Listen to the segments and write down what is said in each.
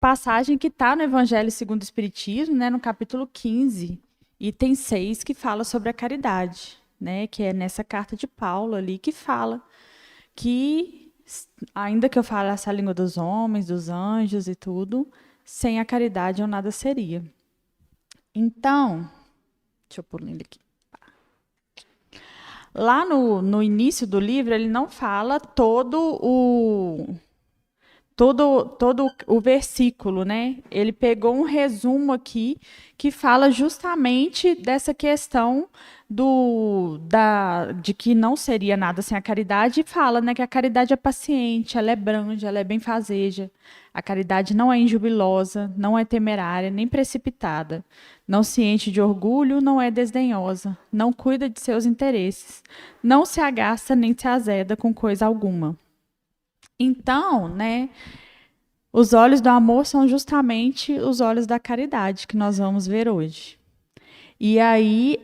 passagem que está no Evangelho segundo o Espiritismo, né, no capítulo 15, item 6, que fala sobre a caridade, né, que é nessa carta de Paulo ali, que fala que, ainda que eu falasse a língua dos homens, dos anjos e tudo, sem a caridade eu nada seria. Então, deixa eu pôr ele aqui. Lá no início do livro, ele não fala todo o versículo, né? Ele pegou um resumo aqui que fala justamente dessa questão de que não seria nada sem a caridade, e fala, né, que a caridade é paciente, ela é branda, ela é benfazeja. A caridade não é injubilosa, não é temerária, nem precipitada. Não se enche de orgulho, não é desdenhosa, não cuida de seus interesses, não se agasta nem se azeda com coisa alguma. Então, né, os olhos do amor são justamente os olhos da caridade que nós vamos ver hoje. E aí,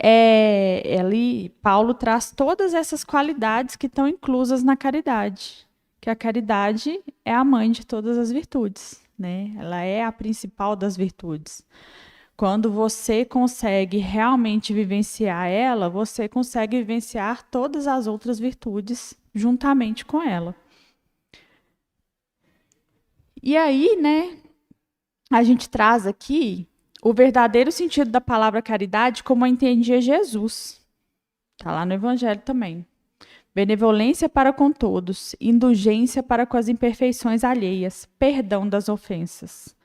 Paulo traz todas essas qualidades que estão inclusas na caridade, que a caridade é a mãe de todas as virtudes, né? Ela é a principal das virtudes. Quando você consegue realmente vivenciar ela, você consegue vivenciar todas as outras virtudes juntamente com ela. E aí, né, a gente traz aqui o verdadeiro sentido da palavra caridade como a entendia Jesus. Está lá no Evangelho também. Benevolência para com todos, indulgência para com as imperfeições alheias, perdão das ofensas.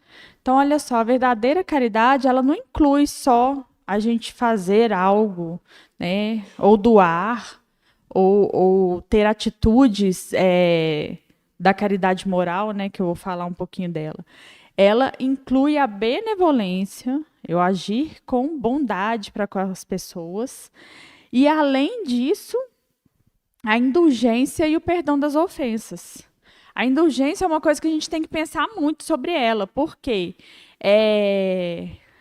Então, olha só, a verdadeira caridade, ela não inclui só a gente fazer algo, né, ou doar, ou ter atitudes da caridade moral, né, que eu vou falar um pouquinho dela. Ela inclui a benevolência, eu agir com bondade para com as pessoas, e, além disso, a indulgência e o perdão das ofensas. A indulgência é uma coisa que a gente tem que pensar muito sobre ela, porque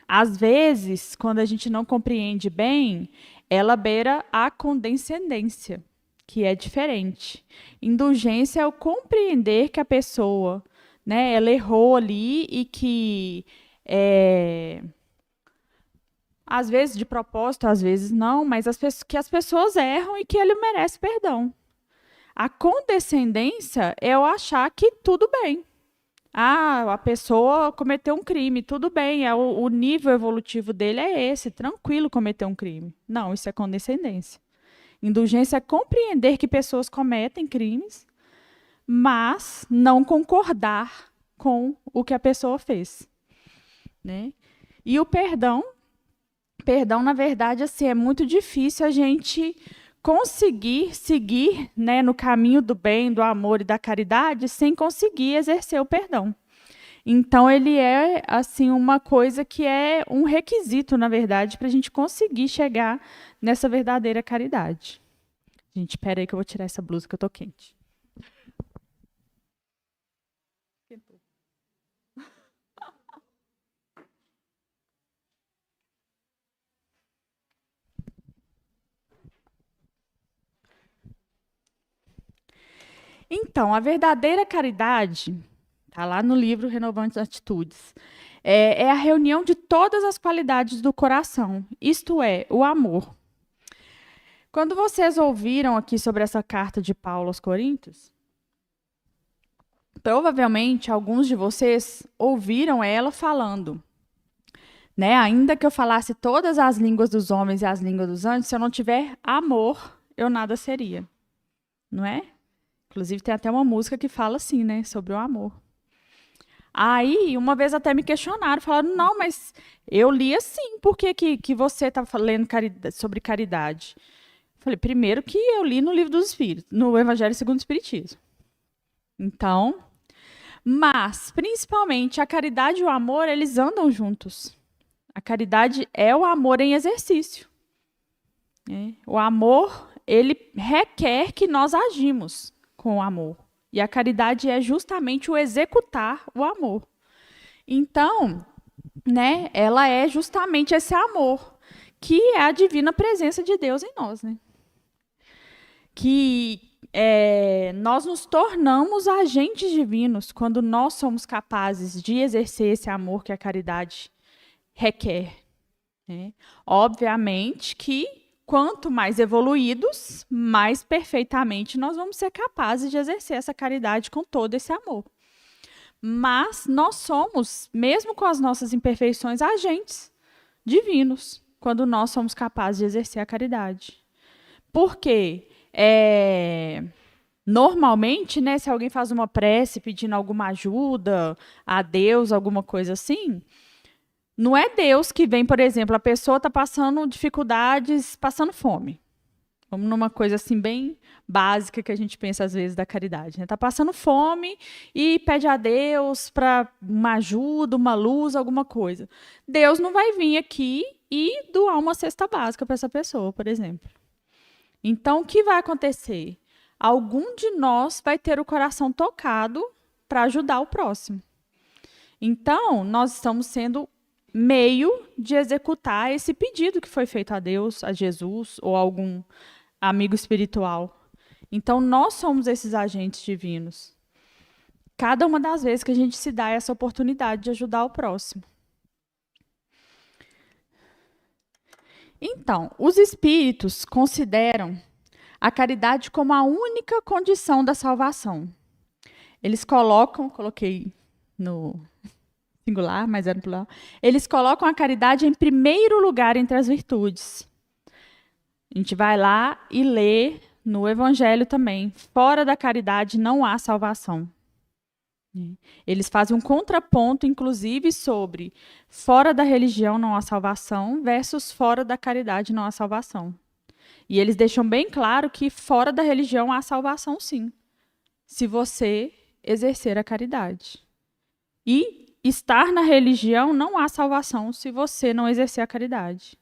às vezes, quando a gente não compreende bem, ela beira a condescendência, que é diferente. Indulgência é o compreender que a pessoa, né, ela errou ali e que às vezes de propósito, às vezes não, mas que as pessoas erram e que ele merece perdão. A condescendência é eu achar que tudo bem. Ah, a pessoa cometeu um crime, tudo bem, o nível evolutivo dele é esse, tranquilo cometer um crime. Não, isso é condescendência. Indulgência é compreender que pessoas cometem crimes, mas não concordar com o que a pessoa fez, né? E o perdão, na verdade, assim, é muito difícil a gente conseguir seguir, né, no caminho do bem, do amor e da caridade sem conseguir exercer o perdão. Então, ele é assim uma coisa que é um requisito, na verdade, para a gente conseguir chegar nessa verdadeira caridade. Gente, espera aí que eu vou tirar essa blusa que eu tô quente. Então, a verdadeira caridade, está lá no livro Renovantes Atitudes, é a reunião de todas as qualidades do coração, isto é, o amor. Quando vocês ouviram aqui sobre essa carta de Paulo aos Coríntios, provavelmente alguns de vocês ouviram ela falando, né? Ainda que eu falasse todas as línguas dos homens e as línguas dos anjos, se eu não tiver amor, eu nada seria. Não é? Inclusive, tem até uma música que fala assim, né? Sobre o amor. Aí, uma vez até me questionaram, falaram, não, mas eu li assim, por que você está lendo sobre caridade? Falei, primeiro que eu li no Livro dos Espíritos, no Evangelho segundo o Espiritismo. Então, mas, principalmente, a caridade e o amor, eles andam juntos. A caridade é o amor em exercício. O amor, ele requer que nós agimos com o amor. E a caridade é justamente o executar o amor. Então, né, ela é justamente esse amor, que é a divina presença de Deus em nós, né? Que nós nos tornamos agentes divinos quando nós somos capazes de exercer esse amor que a caridade requer, né? Obviamente que quanto mais evoluídos, mais perfeitamente nós vamos ser capazes de exercer essa caridade com todo esse amor. Mas nós somos, mesmo com as nossas imperfeições, agentes divinos quando nós somos capazes de exercer a caridade. Porque normalmente, né, se alguém faz uma prece pedindo alguma ajuda a Deus, alguma coisa assim, não é Deus que vem, por exemplo, a pessoa está passando dificuldades, passando fome. Vamos numa coisa assim bem básica que a gente pensa às vezes da caridade, né? Está passando fome e pede a Deus para uma ajuda, uma luz, alguma coisa. Deus não vai vir aqui e doar uma cesta básica para essa pessoa, por exemplo. Então, o que vai acontecer? Algum de nós vai ter o coração tocado para ajudar o próximo. Então, nós estamos sendo meio de executar esse pedido que foi feito a Deus, a Jesus ou a algum amigo espiritual. Então, nós somos esses agentes divinos. Cada uma das vezes que a gente se dá essa oportunidade de ajudar o próximo. Então, os espíritos consideram a caridade como a única condição da salvação. Eles coloquei no singular, mas era no plural, eles colocam a caridade em primeiro lugar entre as virtudes. A gente vai lá e lê no Evangelho também. Fora da caridade não há salvação. Eles fazem um contraponto, inclusive, sobre fora da religião não há salvação versus fora da caridade não há salvação. E eles deixam bem claro que fora da religião há salvação, sim, se você exercer a caridade. E estar na religião não há salvação se você não exercer a caridade.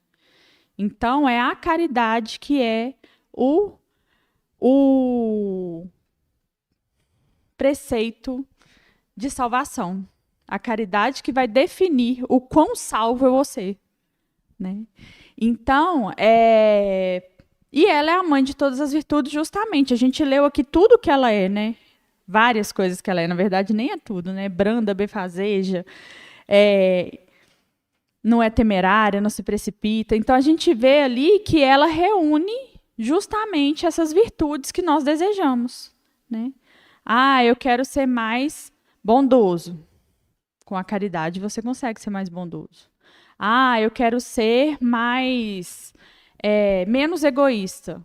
Então, é a caridade que é o preceito de salvação. A caridade que vai definir o quão salvo é você, né? Então, e ela é a mãe de todas as virtudes, justamente. A gente leu aqui tudo que ela é, né? Várias coisas que ela é. Na verdade, nem é tudo, né? Branda, benfazeja, não é temerária, não se precipita. Então, a gente vê ali que ela reúne justamente essas virtudes que nós desejamos, né? Eu quero ser mais bondoso. Com a caridade, você consegue ser mais bondoso. Eu quero ser menos egoísta.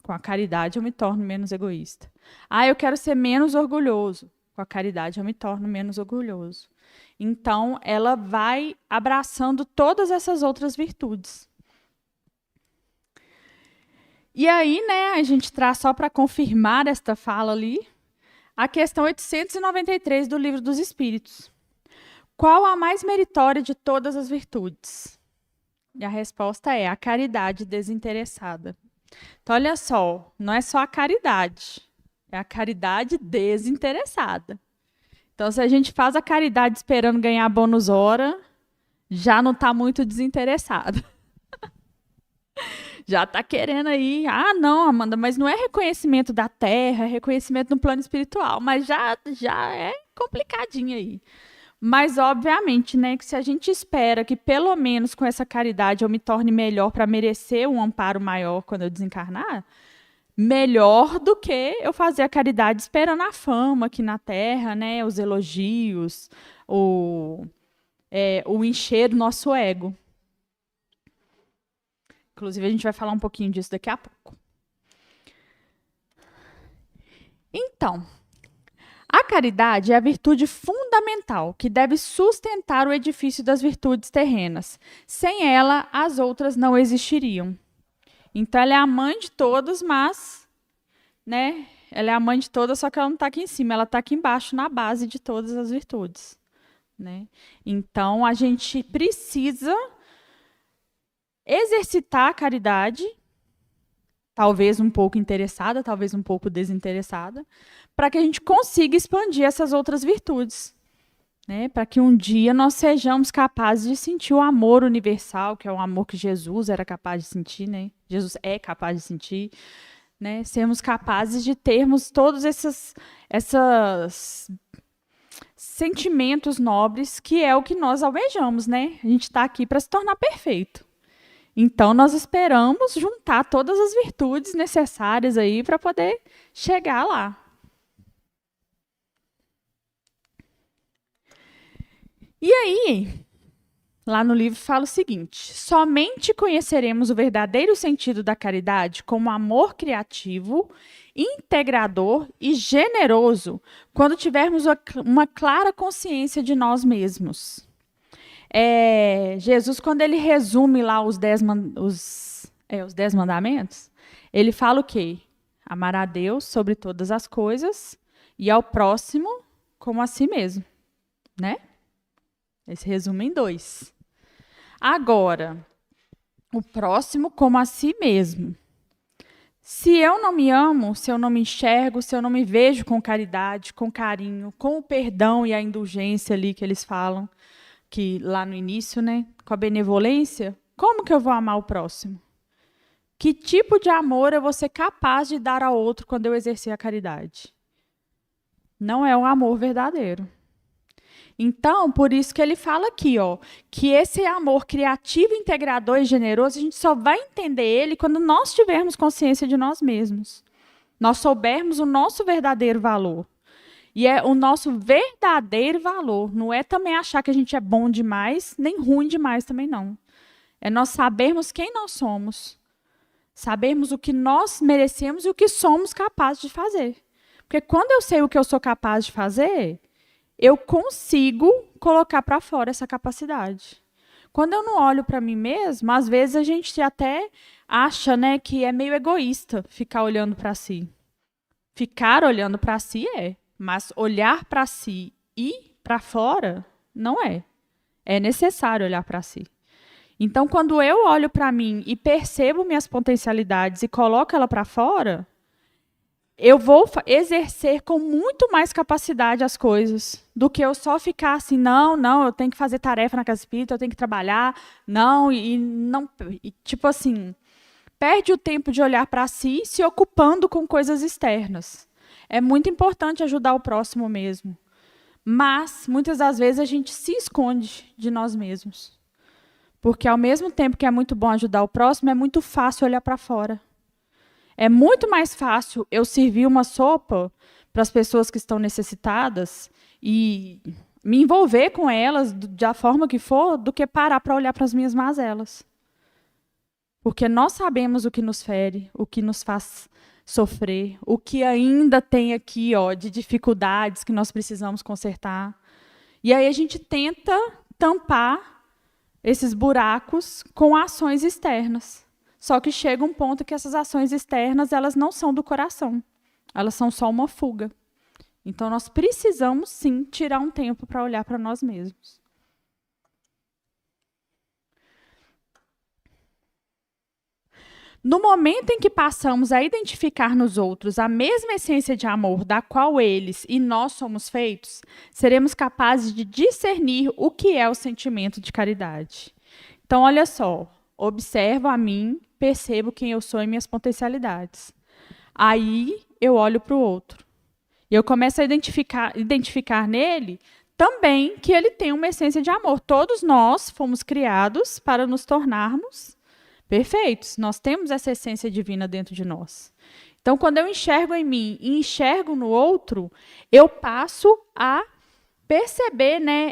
Com a caridade, eu me torno menos egoísta. Eu quero ser menos orgulhoso. Com a caridade, eu me torno menos orgulhoso. Então, ela vai abraçando todas essas outras virtudes. E aí, né, a gente traz só para confirmar esta fala ali, a questão 893 do Livro dos Espíritos. Qual a mais meritória de todas as virtudes? E a resposta é a caridade desinteressada. Então, olha só, não é só a caridade, é a caridade desinteressada. Então, se a gente faz a caridade esperando ganhar bônus hora, já não está muito desinteressado. Já está querendo aí, não, Amanda, mas não é reconhecimento da terra, é reconhecimento no plano espiritual, mas já é complicadinho aí. Mas, obviamente, né, que se a gente espera que, pelo menos com essa caridade, eu me torne melhor para merecer um amparo maior quando eu desencarnar, melhor do que eu fazer a caridade esperando a fama aqui na Terra, né, os elogios, o encher do nosso ego. Inclusive, a gente vai falar um pouquinho disso daqui a pouco. Então, a caridade é a virtude fundamental que deve sustentar o edifício das virtudes terrenas. Sem ela, as outras não existiriam. Então, ela é a mãe de todas, mas, né, ela é a mãe de todas, só que ela não está aqui em cima, ela está aqui embaixo, na base de todas as virtudes, né? Então, a gente precisa exercitar a caridade, talvez um pouco interessada, talvez um pouco desinteressada, para que a gente consiga expandir essas outras virtudes, né? Para que um dia nós sejamos capazes de sentir o amor universal, que é o amor que Jesus era capaz de sentir, né? Jesus é capaz de sentir, né? Sermos capazes de termos todos esses sentimentos nobres, que é o que nós almejamos, né? A gente está aqui para se tornar perfeito. Então, nós esperamos juntar todas as virtudes necessárias aí para poder chegar lá. E aí, lá no livro fala o seguinte: somente conheceremos o verdadeiro sentido da caridade como amor criativo, integrador e generoso quando tivermos uma clara consciência de nós mesmos. Jesus, quando ele resume lá os 10 mandamentos, ele fala o quê? Amar a Deus sobre todas as coisas e ao próximo como a si mesmo, né? Esse resume em 2. Agora, o próximo como a si mesmo. Se eu não me amo, se eu não me enxergo, se eu não me vejo com caridade, com carinho, com o perdão e a indulgência ali que eles falam, que lá no início, né, com a benevolência, como que eu vou amar o próximo? Que tipo de amor eu vou ser capaz de dar ao outro quando eu exercer a caridade? Não é um amor verdadeiro. Então, por isso que ele fala aqui, ó, que esse amor criativo, integrador e generoso, a gente só vai entender ele quando nós tivermos consciência de nós mesmos. Nós soubermos o nosso verdadeiro valor. E é o nosso verdadeiro valor. Não é também achar que a gente é bom demais, nem ruim demais também não. É nós sabermos quem nós somos. Sabermos o que nós merecemos e o que somos capazes de fazer. Porque quando eu sei o que eu sou capaz de fazer, eu consigo colocar para fora essa capacidade. Quando eu não olho para mim mesma, às vezes a gente até acha, né, que é meio egoísta ficar olhando para si. Ficar olhando para si é. Mas olhar para si e para fora não é. É necessário olhar para si. Então, quando eu olho para mim e percebo minhas potencialidades e coloco ela para fora, eu vou exercer com muito mais capacidade as coisas do que eu só ficar assim, não, eu tenho que fazer tarefa na casa espírita, eu tenho que trabalhar, não, tipo assim, perde o tempo de olhar para si se ocupando com coisas externas. É muito importante ajudar o próximo mesmo. Mas, muitas das vezes, a gente se esconde de nós mesmos. Porque, ao mesmo tempo que é muito bom ajudar o próximo, é muito fácil olhar para fora. É muito mais fácil eu servir uma sopa para as pessoas que estão necessitadas e me envolver com elas da forma que for, do que parar para olhar para as minhas mazelas. Porque nós sabemos o que nos fere, o que nos faz sofrer, o que ainda tem aqui, ó, de dificuldades que nós precisamos consertar. E aí a gente tenta tampar esses buracos com ações externas. Só que chega um ponto que essas ações externas, elas não são do coração. Elas são só uma fuga. Então nós precisamos sim tirar um tempo para olhar para nós mesmos. No momento em que passamos a identificar nos outros a mesma essência de amor da qual eles e nós somos feitos, seremos capazes de discernir o que é o sentimento de caridade. Então, olha só, observo a mim, percebo quem eu sou e minhas potencialidades. Aí, eu olho para o outro. E eu começo a identificar nele também que ele tem uma essência de amor. Todos nós fomos criados para nos tornarmos perfeitos. Nós temos essa essência divina dentro de nós. Então, quando eu enxergo em mim e enxergo no outro, eu passo a perceber, né,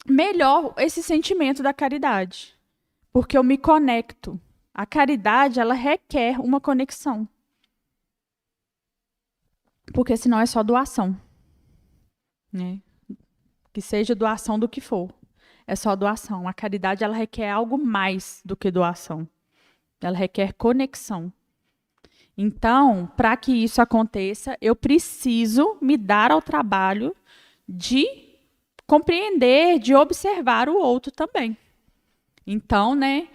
melhor esse sentimento da caridade. Porque eu me conecto. A caridade, ela requer uma conexão. Porque senão é só doação. Né? Que seja doação do que for. É só doação. A caridade, ela requer algo mais do que doação. Ela requer conexão. Então, para que isso aconteça, eu preciso me dar ao trabalho de compreender, de observar o outro também. Então, né,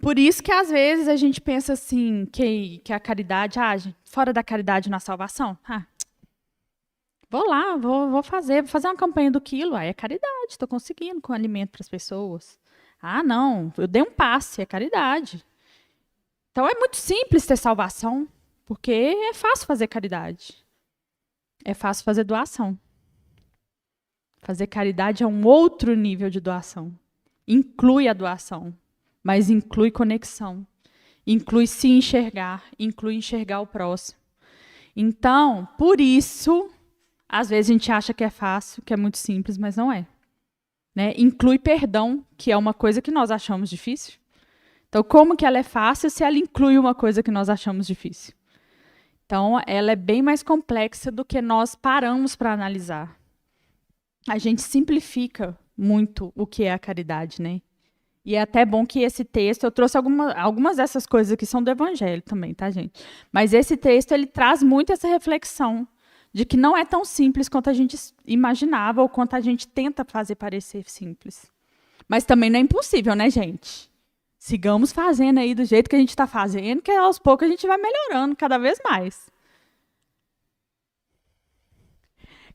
por isso que às vezes a gente pensa assim, que a caridade, fora da caridade na salvação, vou lá, vou fazer uma campanha do quilo. Aí é caridade, estou conseguindo com alimento para as pessoas. Não, eu dei um passe, é caridade. Então é muito simples ter salvação, porque é fácil fazer caridade. É fácil fazer doação. Fazer caridade é um outro nível de doação. Inclui a doação, mas inclui conexão. Inclui se enxergar, inclui enxergar o próximo. Então, por isso, às vezes a gente acha que é fácil, que é muito simples, mas não é. Né? Inclui perdão, que é uma coisa que nós achamos difícil. Então, como que ela é fácil se ela inclui uma coisa que nós achamos difícil? Então, ela é bem mais complexa do que nós paramos para analisar. A gente simplifica muito o que é a caridade, né? E é até bom que esse texto, eu trouxe algumas dessas coisas aqui são do Evangelho também, tá, gente? Mas esse texto, ele traz muito essa reflexão de que não é tão simples quanto a gente imaginava ou quanto a gente tenta fazer parecer simples. Mas também não é impossível, né, gente? Sigamos fazendo aí do jeito que a gente está fazendo, que aos poucos a gente vai melhorando cada vez mais.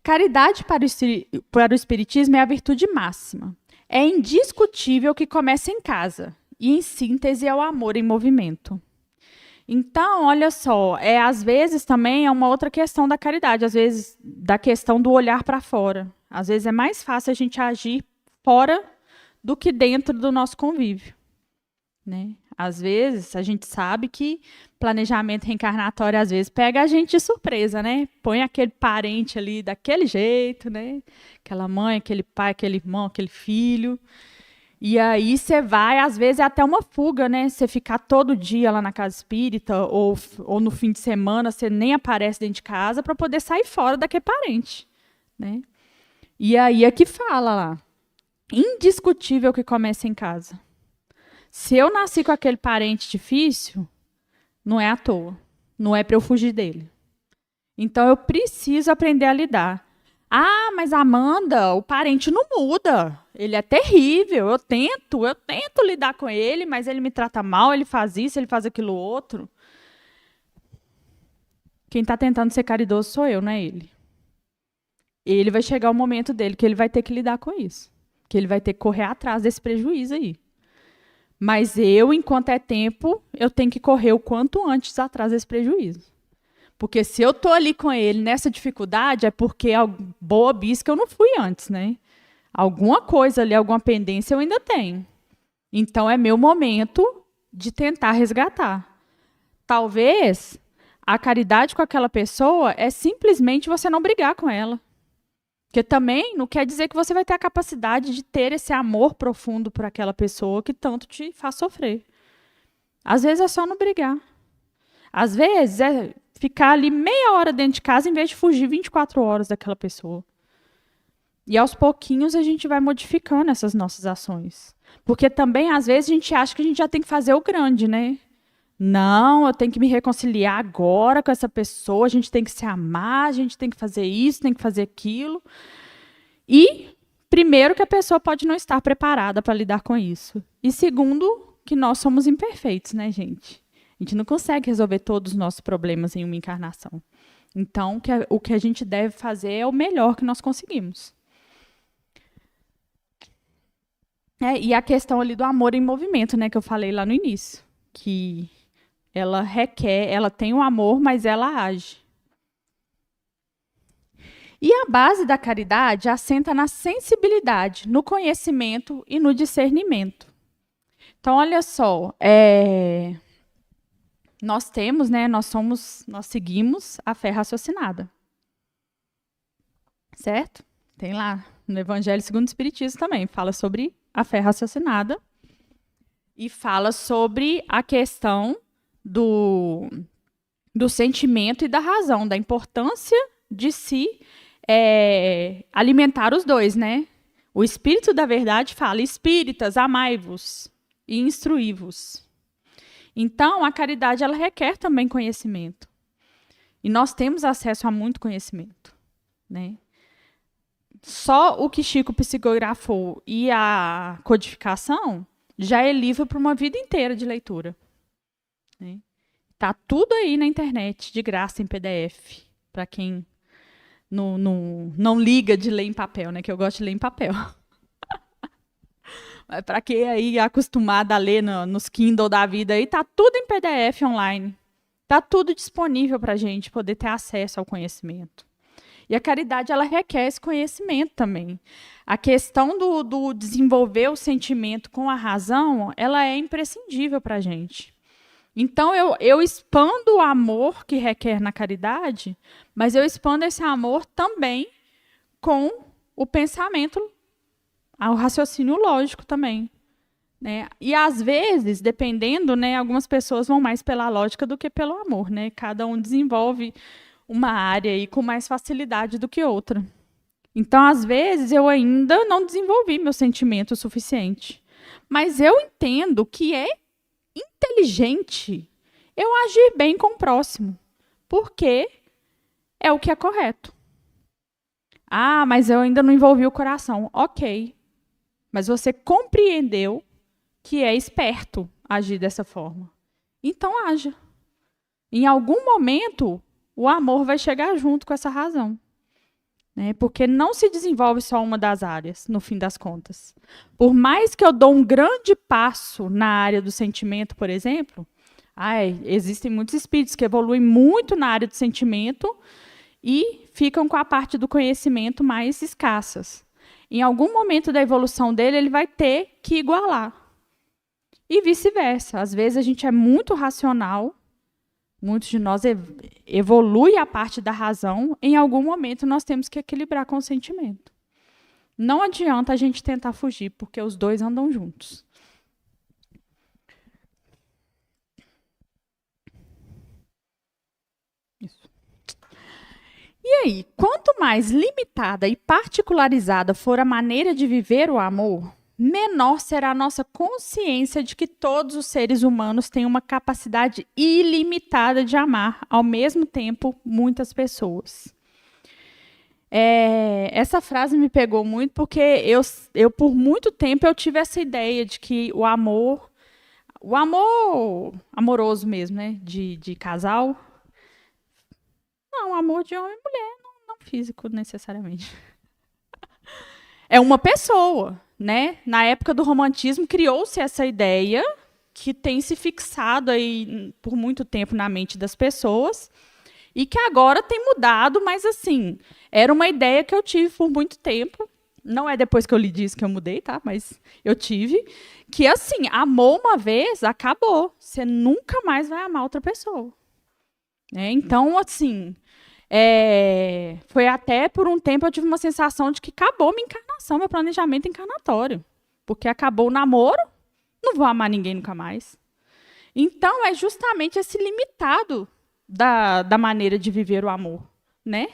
Caridade para o Espiritismo é a virtude máxima. É indiscutível que começa em casa. E, em síntese, é o amor em movimento. Então, olha só, às vezes também é uma outra questão da caridade, às vezes da questão do olhar para fora. Às vezes é mais fácil a gente agir fora do que dentro do nosso convívio. Né? Às vezes, a gente sabe que planejamento reencarnatório, às vezes, pega a gente de surpresa, né? Põe aquele parente ali daquele jeito, né? Aquela mãe, aquele pai, aquele irmão, aquele filho. E aí você vai, às vezes, é até uma fuga, né? Você ficar todo dia lá na casa espírita, ou no fim de semana, você nem aparece dentro de casa para poder sair fora daquele parente, né? E aí é que fala lá. Indiscutível que começa em casa. Se eu nasci com aquele parente difícil, não é à toa. Não é para eu fugir dele. Então, eu preciso aprender a lidar. Ah, mas Amanda, o parente não muda. Ele é terrível. Eu tento lidar com ele, mas ele me trata mal, ele faz isso, ele faz aquilo outro. Quem está tentando ser caridoso sou eu, não é ele. Ele vai chegar o momento dele que ele vai ter que lidar com isso. Que ele vai ter que correr atrás desse prejuízo aí. Mas eu, enquanto é tempo, eu tenho que correr o quanto antes atrás desse prejuízo. Porque se eu estou ali com ele nessa dificuldade, é porque boa bis que eu não fui antes, né? Alguma coisa ali, alguma pendência eu ainda tenho. Então, é meu momento de tentar resgatar. Talvez a caridade com aquela pessoa é simplesmente você não brigar com ela. Porque também não quer dizer que você vai ter a capacidade de ter esse amor profundo por aquela pessoa que tanto te faz sofrer. Às vezes é só não brigar. Às vezes é ficar ali meia hora dentro de casa em vez de fugir 24 horas daquela pessoa. E aos pouquinhos a gente vai modificando essas nossas ações. Porque também, às vezes, a gente acha que a gente já tem que fazer o grande, né? Não, eu tenho que me reconciliar agora com essa pessoa, a gente tem que se amar, a gente tem que fazer isso, tem que fazer aquilo. E, primeiro, que a pessoa pode não estar preparada para lidar com isso. E, segundo, que nós somos imperfeitos, né, gente? A gente não consegue resolver todos os nossos problemas em uma encarnação. Então, o que a gente deve fazer é o melhor que nós conseguimos. E a questão ali do amor em movimento, né, que eu falei lá no início. Que ela tem o amor, mas ela age. E a base da caridade assenta na sensibilidade, no conhecimento e no discernimento. Então, olha só, nós temos, né, nós seguimos a fé raciocinada. Certo? Tem lá no Evangelho segundo o Espiritismo também, fala sobre a fé raciocinada e fala sobre a questão do sentimento e da razão, da importância de se alimentar os dois, né? O Espírito da Verdade fala: espíritas, amai-vos e instruí-vos. Então, a caridade ela requer também conhecimento. E nós temos acesso a muito conhecimento, né? Só o que Chico psicografou e a codificação já é livro para uma vida inteira de leitura. Né? Tá tudo aí na internet, de graça, em PDF, para quem não liga de ler em papel, né? Que eu gosto de ler em papel. Para quem aí é acostumado a ler nos Kindle da vida aí, tá tudo em PDF online. Tá tudo disponível para a gente poder ter acesso ao conhecimento. E a caridade, ela requer esse conhecimento também. A questão do desenvolver o sentimento com a razão, ela é imprescindível para a gente. Então, eu expando o amor que requer na caridade, mas eu expando esse amor também com o pensamento, o raciocínio lógico também. Né? E, às vezes, dependendo, né, algumas pessoas vão mais pela lógica do que pelo amor. Né? Cada um desenvolve uma área aí com mais facilidade do que outra. Então, às vezes, eu ainda não desenvolvi meu sentimento o suficiente. Mas eu entendo que é inteligente eu agir bem com o próximo, porque é o que é correto. Ah, mas eu ainda não envolvi o coração. Ok, mas você compreendeu que é esperto agir dessa forma. Então, haja. Em algum momento, o amor vai chegar junto com essa razão. Né? Porque não se desenvolve só uma das áreas, no fim das contas. Por mais que eu dou um grande passo na área do sentimento, por exemplo, existem muitos espíritos que evoluem muito na área do sentimento e ficam com a parte do conhecimento mais escassas. Em algum momento da evolução dele, ele vai ter que igualar. E vice-versa. Às vezes a gente é muito racional, muitos de nós evoluem a parte da razão, em algum momento nós temos que equilibrar com o sentimento. Não adianta a gente tentar fugir, porque os dois andam juntos. Isso. E aí, quanto mais limitada e particularizada for a maneira de viver o amor, menor será a nossa consciência de que todos os seres humanos têm uma capacidade ilimitada de amar, ao mesmo tempo, muitas pessoas. Essa frase me pegou muito porque eu por muito tempo, eu tive essa ideia de que o amor amoroso mesmo, né, de casal, não, amor de homem e mulher, não físico necessariamente. É uma pessoa. Né? Na época do romantismo, criou-se essa ideia que tem se fixado aí por muito tempo na mente das pessoas e que agora tem mudado, mas assim, era uma ideia que eu tive por muito tempo. Não é depois que eu lhe disse que eu mudei, tá? Mas eu tive. Que assim, amou uma vez, acabou. Você nunca mais vai amar outra pessoa. Então, assim, foi até por um tempo eu tive uma sensação de que acabou minha encarnação, meu planejamento encarnatório. Porque acabou o namoro, não vou amar ninguém nunca mais. Então, é justamente esse limitado da maneira de viver o amor. Né?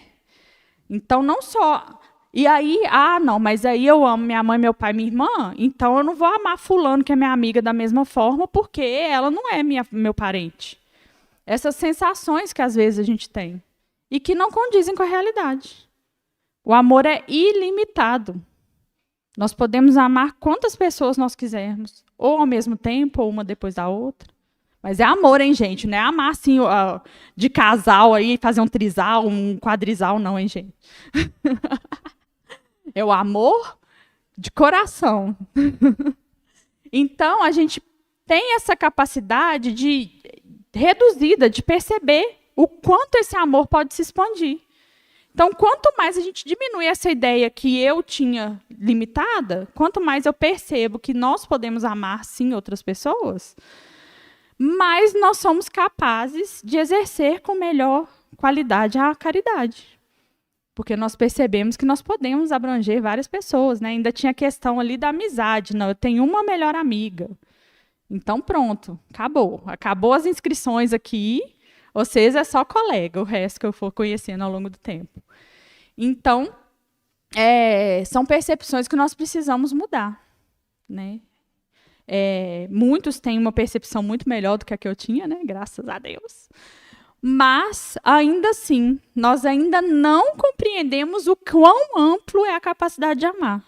Então, não só... E aí, não, mas aí eu amo minha mãe, meu pai, minha irmã, então eu não vou amar fulano, que é minha amiga, da mesma forma, porque ela não é meu parente. Essas sensações que às vezes a gente tem. E que não condizem com a realidade. O amor é ilimitado. Nós podemos amar quantas pessoas nós quisermos, ou ao mesmo tempo, ou uma depois da outra. Mas é amor, hein, gente? Não é amar assim, de casal, aí, fazer um trisal, um quadrisal, não, hein, gente? É o amor de coração. Então, a gente tem essa capacidade reduzida de perceber o quanto esse amor pode se expandir. Então, quanto mais a gente diminui essa ideia que eu tinha limitada, quanto mais eu percebo que nós podemos amar, sim, outras pessoas, mais nós somos capazes de exercer com melhor qualidade a caridade. Porque nós percebemos que nós podemos abranger várias pessoas. Né? Ainda tinha a questão ali da amizade. Não, eu tenho uma melhor amiga. Então, pronto, acabou. Acabou as inscrições aqui. Vocês é só colega, o resto que eu for conhecendo ao longo do tempo. Então, são percepções que nós precisamos mudar. Né? Muitos têm uma percepção muito melhor do que a que eu tinha, né? Graças a Deus. Mas, ainda assim, nós ainda não compreendemos o quão amplo é a capacidade de amar.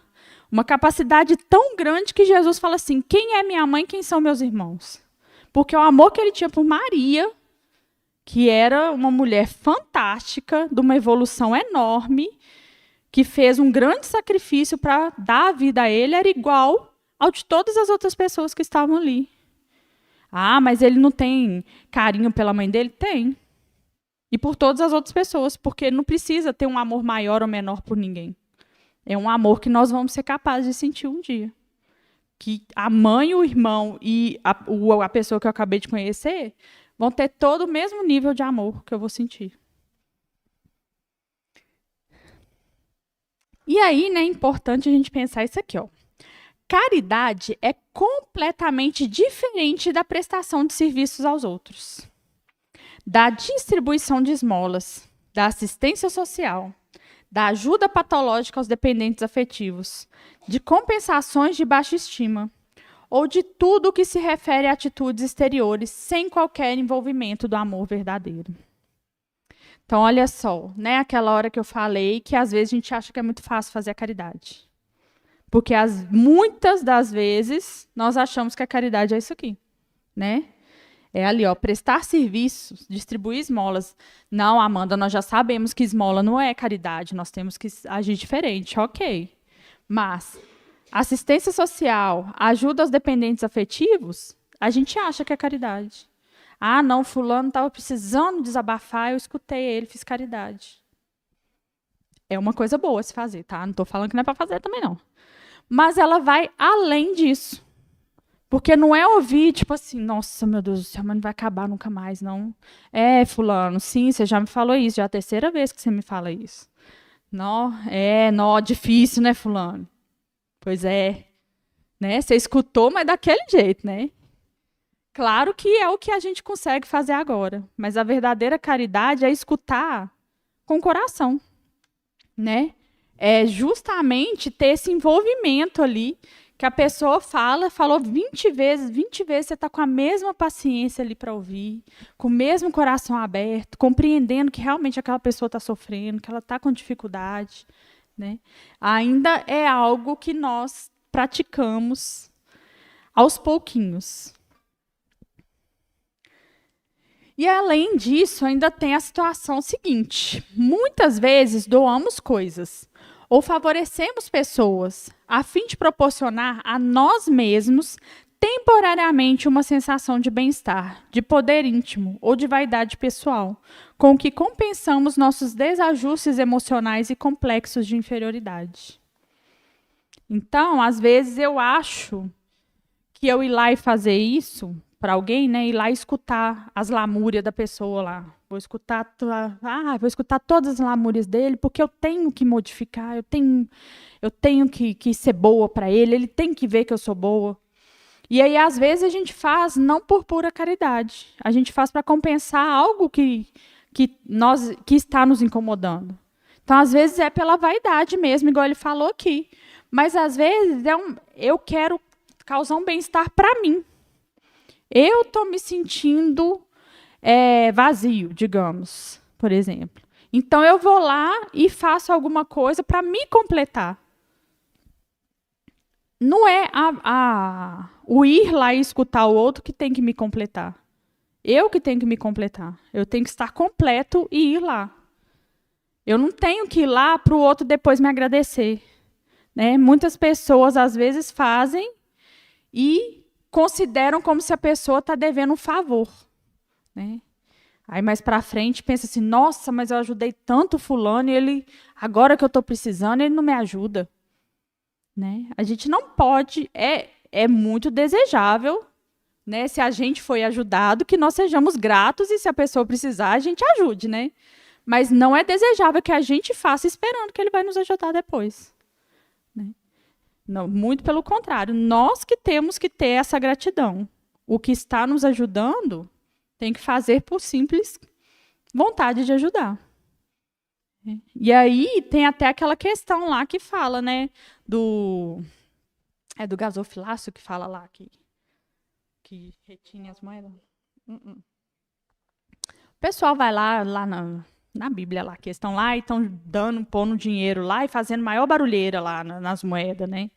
Uma capacidade tão grande que Jesus fala assim, quem é minha mãe, quem são meus irmãos? Porque o amor que ele tinha por Maria, que era uma mulher fantástica, de uma evolução enorme, que fez um grande sacrifício para dar a vida a ele, era igual ao de todas as outras pessoas que estavam ali. Ah, mas ele não tem carinho pela mãe dele? Tem. E por todas as outras pessoas, porque não precisa ter um amor maior ou menor por ninguém. É um amor que nós vamos ser capazes de sentir um dia. Que a mãe, o irmão e a pessoa que eu acabei de conhecer vão ter todo o mesmo nível de amor que eu vou sentir. E aí, né, é importante a gente pensar isso aqui, ó. Caridade é completamente diferente da prestação de serviços aos outros, da distribuição de esmolas, da assistência social, da ajuda patológica aos dependentes afetivos, de compensações de baixa estima, ou de tudo o que se refere a atitudes exteriores sem qualquer envolvimento do amor verdadeiro. Então, olha só, né, aquela hora que eu falei que às vezes a gente acha que é muito fácil fazer a caridade. Porque muitas das vezes nós achamos que a caridade é isso aqui, né? É ali, ó, prestar serviços, distribuir esmolas. Não, Amanda, nós já sabemos que esmola não é caridade, nós temos que agir diferente, ok. Mas assistência social, ajuda aos dependentes afetivos, a gente acha que é caridade. Ah, não, fulano estava precisando desabafar, eu escutei ele, fiz caridade. É uma coisa boa se fazer, tá? Não estou falando que não é para fazer também, não. Mas ela vai além disso. Porque não é ouvir, tipo assim, nossa, meu Deus do céu, mas não vai acabar nunca mais, não. É, fulano, sim, você já me falou isso, já é a terceira vez que você me fala isso. Não, difícil, né, fulano? Pois é. Né? Você escutou, mas daquele jeito, né? Claro que é o que a gente consegue fazer agora. Mas a verdadeira caridade é escutar com o coração, né? É justamente ter esse envolvimento ali, que a pessoa falou 20 vezes você está com a mesma paciência ali para ouvir, com o mesmo coração aberto, compreendendo que realmente aquela pessoa está sofrendo, que ela está com dificuldade, né? Ainda é algo que nós praticamos aos pouquinhos. E, além disso, ainda tem a situação seguinte. Muitas vezes doamos coisas ou favorecemos pessoas a fim de proporcionar a nós mesmos temporariamente uma sensação de bem-estar, de poder íntimo ou de vaidade pessoal, com o que compensamos nossos desajustes emocionais e complexos de inferioridade. Então, às vezes, eu acho que eu ir lá e fazer isso para alguém, né, ir lá e escutar as lamúrias da pessoa lá. Vou escutar todas as lamúrias dele, porque eu tenho que modificar, eu tenho que ser boa para ele tem que ver que eu sou boa. E aí, às vezes, a gente faz não por pura caridade, a gente faz para compensar algo que está nos incomodando. Então, às vezes, é pela vaidade mesmo, igual ele falou aqui. Mas, às vezes, eu quero causar um bem-estar para mim. Eu estou me sentindo vazio, digamos, por exemplo. Então, eu vou lá e faço alguma coisa para me completar. Não é o ir lá e escutar o outro que tem que me completar. Eu que tenho que me completar. Eu tenho que estar completo e ir lá. Eu não tenho que ir lá para o outro depois me agradecer. Né? Muitas pessoas, às vezes, fazem e consideram como se a pessoa está devendo um favor. Né? Aí, mais para frente, pensa assim, nossa, mas eu ajudei tanto fulano e ele, agora que eu estou precisando, ele não me ajuda. Né? A gente não pode, é muito desejável, né, se a gente foi ajudado, que nós sejamos gratos e se a pessoa precisar, a gente ajude. Né? Mas não é desejável que a gente faça esperando que ele vai nos ajudar depois. Né? Não, muito pelo contrário, nós que temos que ter essa gratidão. O que está nos ajudando tem que fazer por simples vontade de ajudar. E aí tem até aquela questão lá que fala, né, do gasofilácio que fala lá que retine as moedas. O pessoal vai lá na Bíblia lá, que eles estão lá e estão pondo dinheiro lá e fazendo maior barulheira lá nas moedas, né?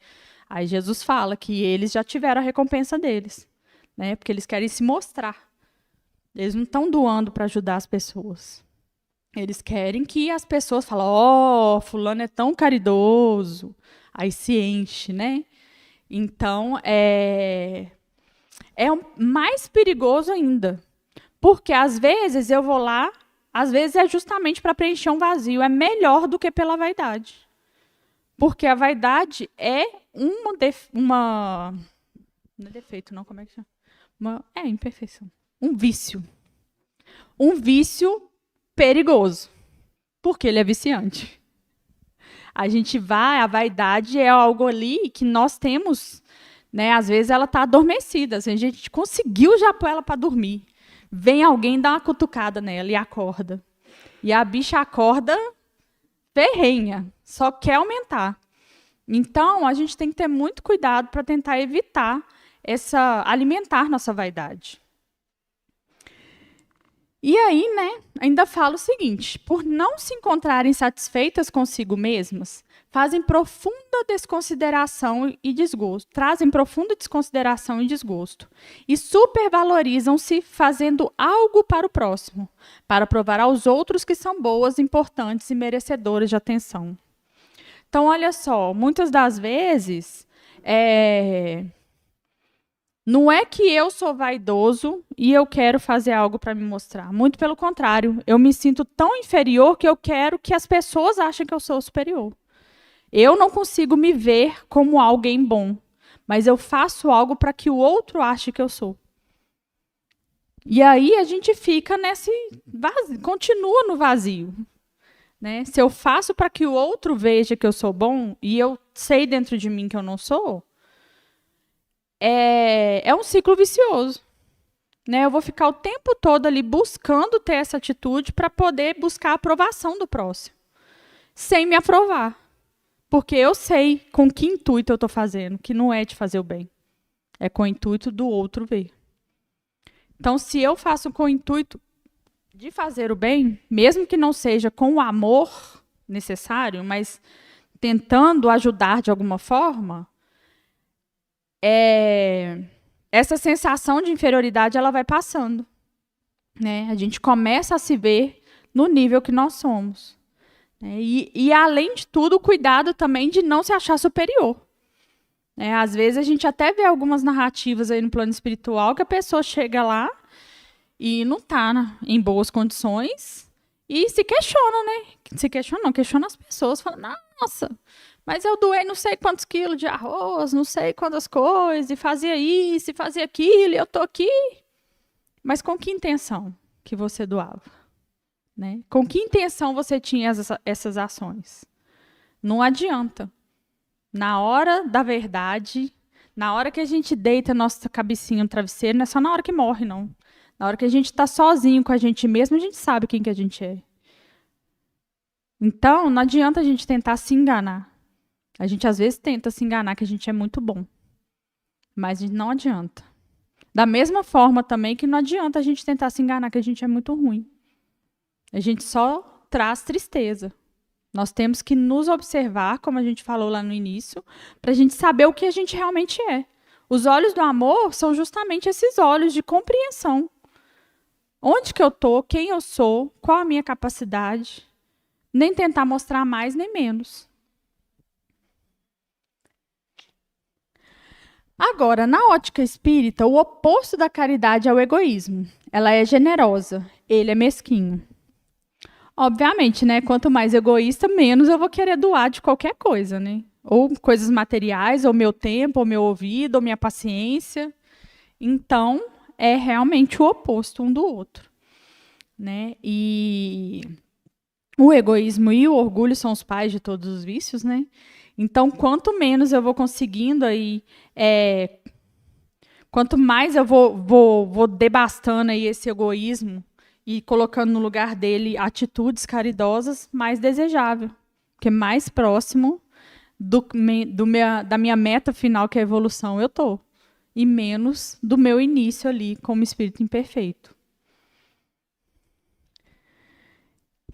Aí Jesus fala que eles já tiveram a recompensa deles, né? Porque eles querem se mostrar. Eles não estão doando para ajudar as pessoas. Eles querem que as pessoas falem, fulano é tão caridoso. Aí se enche, né? Então, mais perigoso ainda. Porque, às vezes, eu vou lá, às vezes é justamente para preencher um vazio. É melhor do que pela vaidade. Porque a vaidade é uma não é defeito, não, como é que chama? Imperfeição. Um vício. Um vício perigoso. Porque ele é viciante. A vaidade é algo ali que nós temos, né? Às vezes ela está adormecida, assim, a gente conseguiu já pôr ela para dormir. Vem alguém dar uma cutucada nela e acorda. E a bicha acorda ferrenha, só quer aumentar. Então, a gente tem que ter muito cuidado para tentar evitar alimentar nossa vaidade. E aí, né, ainda fala o seguinte: por não se encontrarem satisfeitas consigo mesmas, trazem profunda desconsideração e desgosto, e supervalorizam-se fazendo algo para o próximo, para provar aos outros que são boas, importantes e merecedoras de atenção. Então, olha só, muitas das vezes, não é que eu sou vaidoso e eu quero fazer algo para me mostrar. Muito pelo contrário, eu me sinto tão inferior que eu quero que as pessoas achem que eu sou superior. Eu não consigo me ver como alguém bom, mas eu faço algo para que o outro ache que eu sou. E aí a gente fica nesse vazio, continua no vazio. Né? Se eu faço para que o outro veja que eu sou bom e eu sei dentro de mim que eu não sou, é um ciclo vicioso. Né? Eu vou ficar o tempo todo ali buscando ter essa atitude para poder buscar a aprovação do próximo, sem me aprovar. Porque eu sei com que intuito eu estou fazendo, que não é de fazer o bem. É com o intuito do outro ver. Então, se eu faço com o intuito de fazer o bem, mesmo que não seja com o amor necessário, mas tentando ajudar de alguma forma, essa sensação de inferioridade ela vai passando. Né? A gente começa a se ver no nível que nós somos. Né? E, além de tudo, o cuidado também de não se achar superior. Né? Às vezes, a gente até vê algumas narrativas aí no plano espiritual que a pessoa chega lá e não está em boas condições e se questiona, né? Questiona as pessoas, fala, nossa, mas eu doei não sei quantos quilos de arroz, não sei quantas coisas, e fazia isso, e fazia aquilo, e eu tô aqui. Mas com que intenção que você doava? Né? Com que intenção você tinha essas ações? Não adianta. Na hora da verdade, na hora que a gente deita nossa cabecinha no travesseiro, não é só na hora que morre, não. Na hora que a gente está sozinho com a gente mesmo, a gente sabe quem que a gente é. Então, não adianta a gente tentar se enganar. A gente, às vezes, tenta se enganar que a gente é muito bom. Mas não adianta. Da mesma forma também que não adianta a gente tentar se enganar que a gente é muito ruim. A gente só traz tristeza. Nós temos que nos observar, como a gente falou lá no início, para a gente saber o que a gente realmente é. Os olhos do amor são justamente esses olhos de compreensão. Onde que eu estou, quem eu sou, qual a minha capacidade. Nem tentar mostrar mais nem menos. Agora, na ótica espírita, o oposto da caridade é o egoísmo. Ela é generosa, ele é mesquinho. Obviamente, né? Quanto mais egoísta, menos eu vou querer doar de qualquer coisa, né? Ou coisas materiais, ou meu tempo, ou meu ouvido, ou minha paciência. Então, é realmente o oposto um do outro. Né? E o egoísmo e o orgulho são os pais de todos os vícios, né? Então, quanto menos eu vou conseguindo aí, quanto mais eu vou debastando aí esse egoísmo e colocando no lugar dele atitudes caridosas, mais desejável, porque mais próximo da minha meta final, que é a evolução, eu estou, e menos do meu início ali como espírito imperfeito.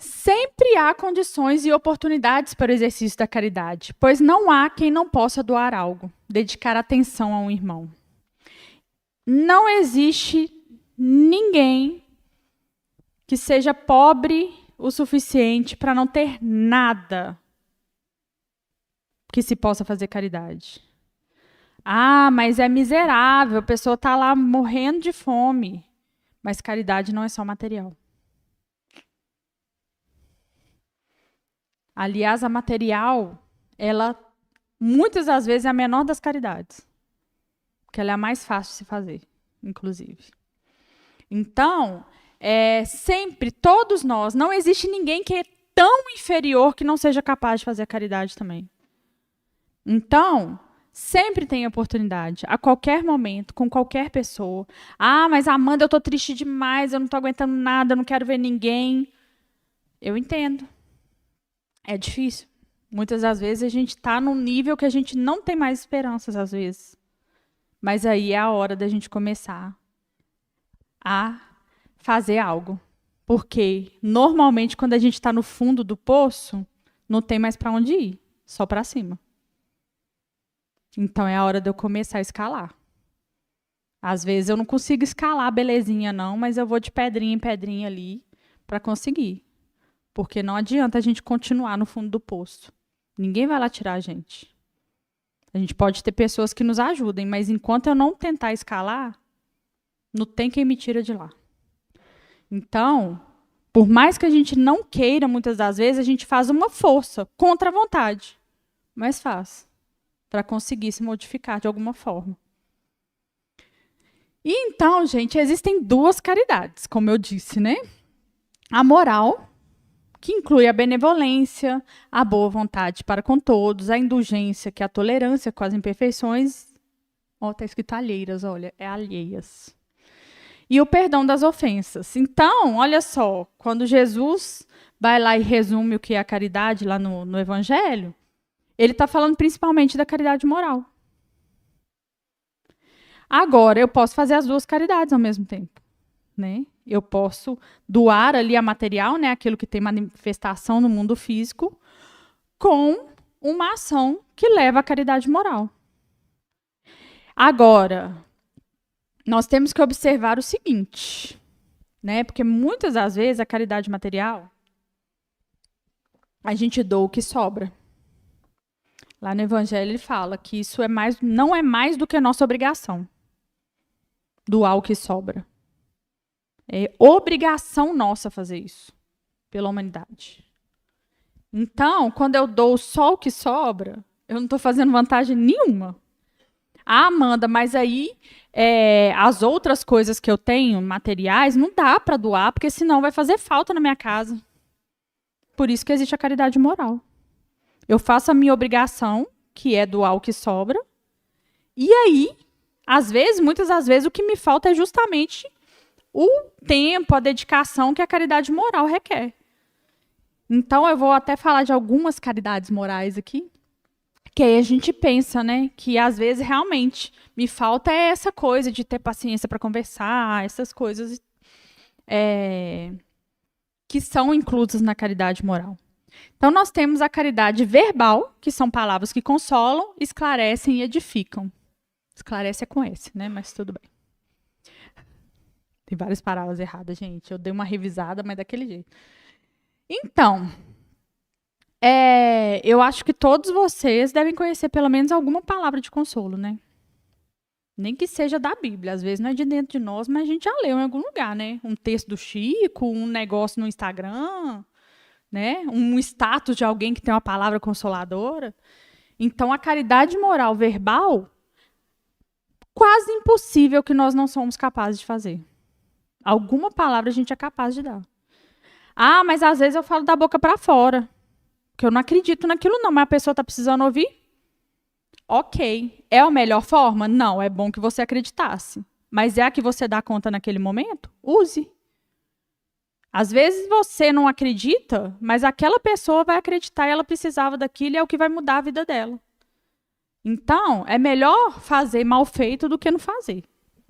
Sempre há condições e oportunidades para o exercício da caridade, pois não há quem não possa doar algo, dedicar atenção a um irmão. Não existe ninguém que seja pobre o suficiente para não ter nada que se possa fazer caridade. Ah, mas é miserável, a pessoa está lá morrendo de fome. Mas caridade não é só material. Aliás, a material, ela muitas das vezes é a menor das caridades. Porque ela é a mais fácil de se fazer, inclusive. Então, sempre, todos nós, não existe ninguém que é tão inferior que não seja capaz de fazer a caridade também. Então, sempre tem oportunidade, a qualquer momento, com qualquer pessoa. Ah, mas Amanda, eu estou triste demais, eu não estou aguentando nada, eu não quero ver ninguém. Eu entendo. É difícil. Muitas das vezes a gente está num nível que a gente não tem mais esperanças, às vezes. Mas aí é a hora da gente começar a fazer algo. Porque, normalmente, quando a gente está no fundo do poço, não tem mais para onde ir, só para cima. Então, é a hora de eu começar a escalar. Às vezes, eu não consigo escalar belezinha, não, mas eu vou de pedrinha em pedrinha ali para conseguir. Porque não adianta a gente continuar no fundo do poço. Ninguém vai lá tirar a gente. A gente pode ter pessoas que nos ajudem, mas enquanto eu não tentar escalar, não tem quem me tira de lá. Então, por mais que a gente não queira, muitas das vezes, a gente faz uma força contra a vontade. Mas faz. Para conseguir se modificar de alguma forma. E então, gente, existem duas caridades, como eu disse, né? A moral, que inclui a benevolência, a boa vontade para com todos, a indulgência, que é a tolerância com as imperfeições. Ó, tá escrito alheiras, olha, é alheias. E o perdão das ofensas. Então, olha só, quando Jesus vai lá e resume o que é a caridade lá no Evangelho, ele está falando principalmente da caridade moral. Agora, eu posso fazer as duas caridades ao mesmo tempo. Né? Eu posso doar ali a material, né, aquilo que tem manifestação no mundo físico, com uma ação que leva à caridade moral. Agora, nós temos que observar o seguinte, né, porque muitas das vezes a caridade material, a gente doa o que sobra. Lá no Evangelho ele fala que isso não é mais do que a nossa obrigação, doar o que sobra. É obrigação nossa fazer isso, pela humanidade. Então, quando eu dou só o que sobra, eu não estou fazendo vantagem nenhuma. Ah, Amanda, mas aí as outras coisas que eu tenho, materiais, não dá para doar, porque senão vai fazer falta na minha casa. Por isso que existe a caridade moral. Eu faço a minha obrigação, que é doar o que sobra, e aí, muitas das vezes, o que me falta é justamente o tempo, a dedicação que a caridade moral requer. Então, eu vou até falar de algumas caridades morais aqui, que aí a gente pensa, né, que às vezes realmente me falta essa coisa de ter paciência para conversar, essas coisas que são inclusas na caridade moral. Então, nós temos a caridade verbal, que são palavras que consolam, esclarecem e edificam. Esclarece é com S, né, mas tudo bem. Tem várias palavras erradas, gente. Eu dei uma revisada, mas daquele jeito. Então, eu acho que todos vocês devem conhecer pelo menos alguma palavra de consolo, né? Nem que seja da Bíblia. Às vezes não é de dentro de nós, mas a gente já leu em algum lugar, né? Um texto do Chico, um negócio no Instagram, né? Um status de alguém que tem uma palavra consoladora. Então, a caridade moral verbal, quase impossível que nós não somos capazes de fazer. Alguma palavra a gente é capaz de dar. Ah, mas às vezes eu falo da boca para fora. Porque eu não acredito naquilo não, mas a pessoa está precisando ouvir. Ok. É a melhor forma? Não, é bom que você acreditasse. Mas é a que você dá conta naquele momento? Use. Às vezes você não acredita, mas aquela pessoa vai acreditar e ela precisava daquilo e é o que vai mudar a vida dela. Então, é melhor fazer mal feito do que não fazer.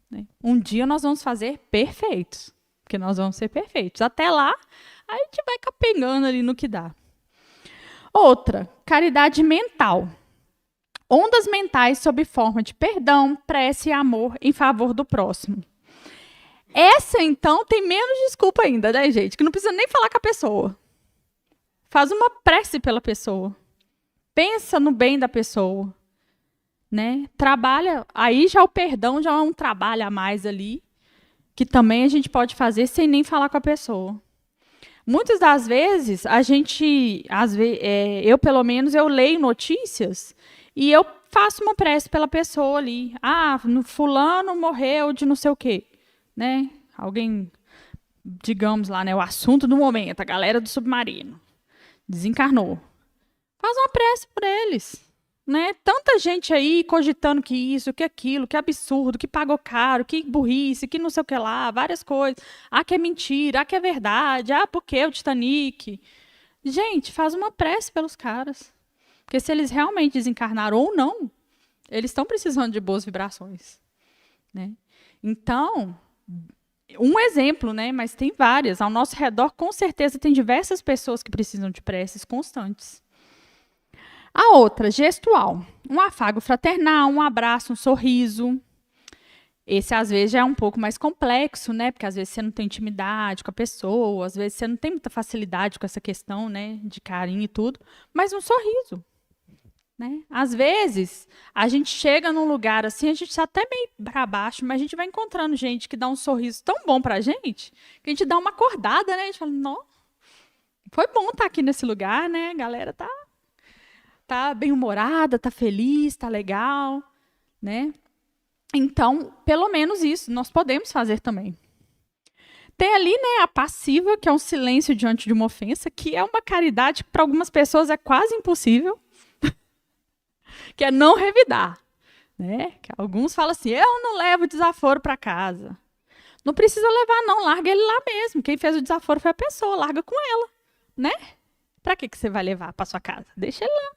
Né? Um dia nós vamos fazer perfeitos, porque nós vamos ser perfeitos. Até lá, a gente vai capengando ali no que dá. Outra, caridade mental. Ondas mentais sob forma de perdão, prece e amor em favor do próximo. Essa, então, tem menos desculpa ainda, né, gente? Que não precisa nem falar com a pessoa. Faz uma prece pela pessoa. Pensa no bem da pessoa. né? Trabalha, aí já o perdão já é um trabalho a mais ali, que também a gente pode fazer sem nem falar com a pessoa. Muitas das vezes, eu pelo menos, eu leio notícias e eu faço uma prece pela pessoa ali. Ah, fulano morreu de não sei o quê, né? Alguém, digamos lá, né, o assunto do momento, a galera do submarino, desencarnou. Faz uma prece por eles. Né? Tanta gente aí cogitando que isso, que aquilo, que absurdo, que pagou caro, que burrice, que não sei o que lá, várias coisas. Ah, que é mentira, ah, que é verdade, ah, por que o Titanic? Gente, faz uma prece pelos caras. Porque se eles realmente desencarnaram ou não, eles estão precisando de boas vibrações. Né? Então, um exemplo, né? Mas tem várias. Ao nosso redor, com certeza, tem diversas pessoas que precisam de preces constantes. A outra, gestual. Um afago fraternal, um abraço, um sorriso. Esse, às vezes, já é um pouco mais complexo, né? Porque, às vezes, você não tem intimidade com a pessoa, às vezes, você não tem muita facilidade com essa questão, né? De carinho e tudo. Mas um sorriso. Né? Às vezes, a gente chega num lugar assim, a gente está até meio para baixo, mas a gente vai encontrando gente que dá um sorriso tão bom para a gente, que a gente dá uma acordada, né? A gente fala, não, foi bom estar aqui nesse lugar, né? A galera tá bem-humorada, tá feliz, tá legal, né? Então, pelo menos isso, nós podemos fazer também. Tem ali, né, a passiva, que é um silêncio diante de uma ofensa, que é uma caridade que para algumas pessoas é quase impossível, que é não revidar. Né? Que alguns falam assim, eu não levo desaforo para casa. Não precisa levar, não, larga ele lá mesmo. Quem fez o desaforo foi a pessoa, larga com ela. Né? Para que você vai levar para sua casa? Deixa ele lá.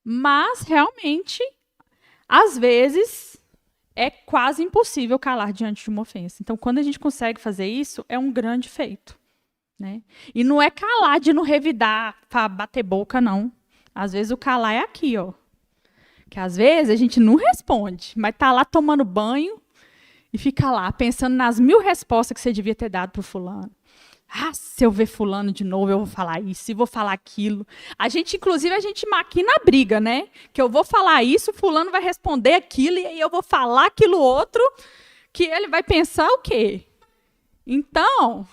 Mas, realmente, às vezes, é quase impossível calar diante de uma ofensa. Então, quando a gente consegue fazer isso, é um grande feito. Né? E não é calar de não revidar, bater boca, não. Às vezes, o calar é aqui, ó. Que às vezes a gente não responde, mas tá lá tomando banho e fica lá pensando nas 1000 respostas que você devia ter dado pro fulano. Ah, se eu ver fulano de novo, eu vou falar isso, e vou falar aquilo. Inclusive, a gente maquina a briga, né? Que eu vou falar isso, fulano vai responder aquilo, e aí eu vou falar aquilo outro, que ele vai pensar o quê? Então,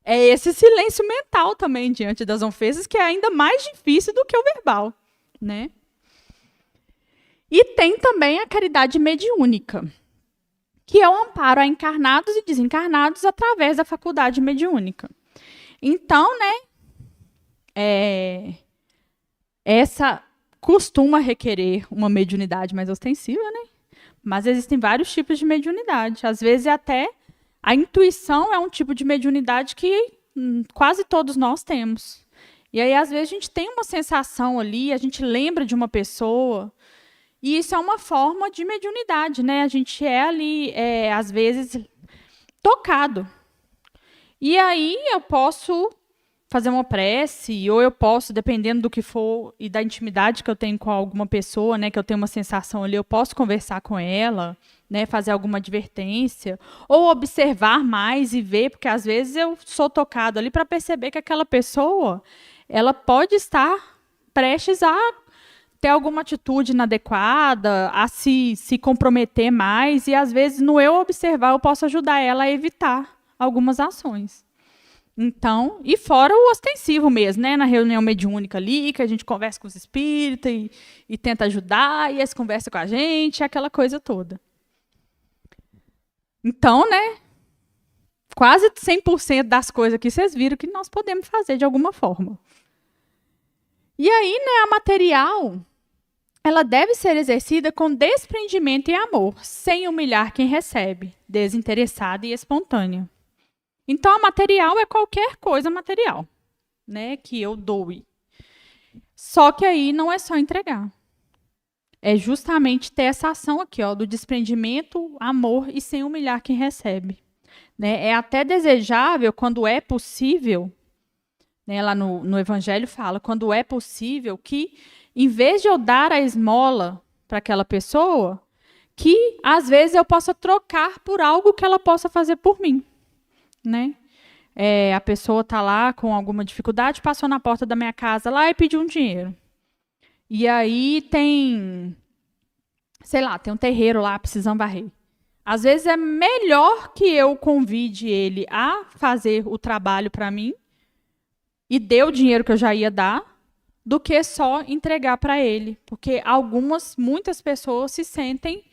é esse silêncio mental também diante das ofensas, que é ainda mais difícil do que o verbal, né? E tem também a caridade mediúnica, que é o amparo a encarnados e desencarnados através da faculdade mediúnica. Então, né, essa costuma requerer uma mediunidade mais ostensiva, né? Mas existem vários tipos de mediunidade. Às vezes, até a intuição é um tipo de mediunidade que quase todos nós temos. E aí, às vezes, a gente tem uma sensação ali, a gente lembra de uma pessoa. E isso é uma forma de mediunidade, né? A gente é ali, às vezes, tocado. E aí eu posso fazer uma prece, ou eu posso, dependendo do que for e da intimidade que eu tenho com alguma pessoa, né, que eu tenho uma sensação ali, eu posso conversar com ela, né, fazer alguma advertência, ou observar mais e ver, porque às vezes eu sou tocado ali para perceber que aquela pessoa, ela pode estar prestes a ter alguma atitude inadequada, a se comprometer mais, e às vezes, no eu observar, eu posso ajudar ela a evitar algumas ações. Então, e fora o ostensivo mesmo, né? Na reunião mediúnica ali, que a gente conversa com os espíritos e tenta ajudar, e eles conversam com a gente, aquela coisa toda. Então, né? Quase 100% das coisas que vocês viram que nós podemos fazer de alguma forma. E aí, né, a material, ela deve ser exercida com desprendimento e amor, sem humilhar quem recebe, desinteressada e espontânea. Então, a material é qualquer coisa material, né, que eu doe. Só que aí não é só entregar. É justamente ter essa ação aqui, ó, do desprendimento, amor e sem humilhar quem recebe. Né? É até desejável, quando é possível, né, lá no Evangelho fala, quando é possível que, em vez de eu dar a esmola para aquela pessoa, que às vezes eu possa trocar por algo que ela possa fazer por mim. Né? A pessoa está lá com alguma dificuldade, passou na porta da minha casa lá e pediu um dinheiro. E aí tem sei lá, tem um terreiro lá precisando varrer. Às vezes é melhor que eu convide ele a fazer o trabalho para mim e dê o dinheiro que eu já ia dar, do que só entregar para ele. Porque muitas pessoas se sentem...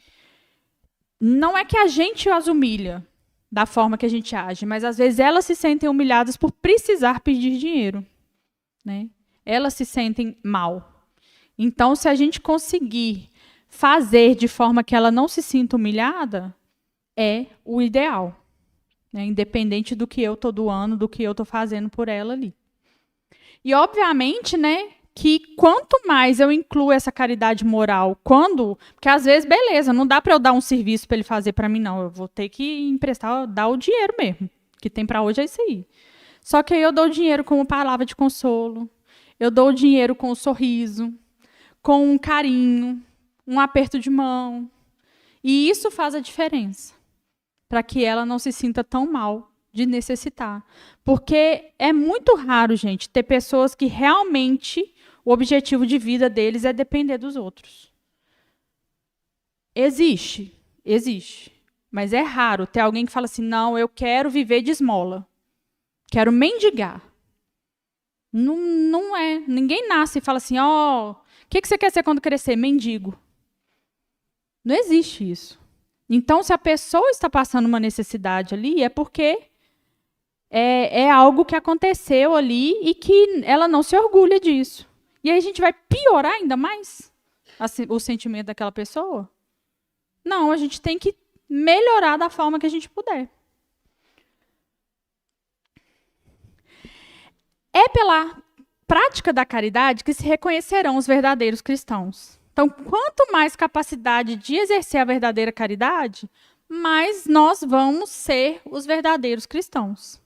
Não é que a gente as humilha da forma que a gente age, mas às vezes elas se sentem humilhadas por precisar pedir dinheiro, né? Elas se sentem mal. Então, se a gente conseguir fazer de forma que ela não se sinta humilhada, é o ideal, né? Independente do que eu estou doando, do que eu estou fazendo por ela ali. E, obviamente, né, que quanto mais eu incluo essa caridade moral, porque às vezes, beleza, não dá para eu dar um serviço para ele fazer para mim, não. Eu vou ter que emprestar, dar o dinheiro mesmo. O que tem para hoje é isso aí. Só que aí eu dou o dinheiro como palavra de consolo, eu dou o dinheiro com um sorriso, com um carinho, um aperto de mão. E isso faz a diferença, para que ela não se sinta tão mal de necessitar. Porque é muito raro, gente, ter pessoas que realmente o objetivo de vida deles é depender dos outros. Existe. Mas é raro ter alguém que fala assim, não, eu quero viver de esmola. Quero mendigar. Não é. Ninguém nasce e fala assim, o que você quer ser quando crescer? Mendigo. Não existe isso. Então, se a pessoa está passando uma necessidade ali, é porque é algo que aconteceu ali e que ela não se orgulha disso. E aí a gente vai piorar ainda mais o sentimento daquela pessoa? Não, a gente tem que melhorar da forma que a gente puder. É pela prática da caridade que se reconhecerão os verdadeiros cristãos. Então, quanto mais capacidade de exercer a verdadeira caridade, mais nós vamos ser os verdadeiros cristãos.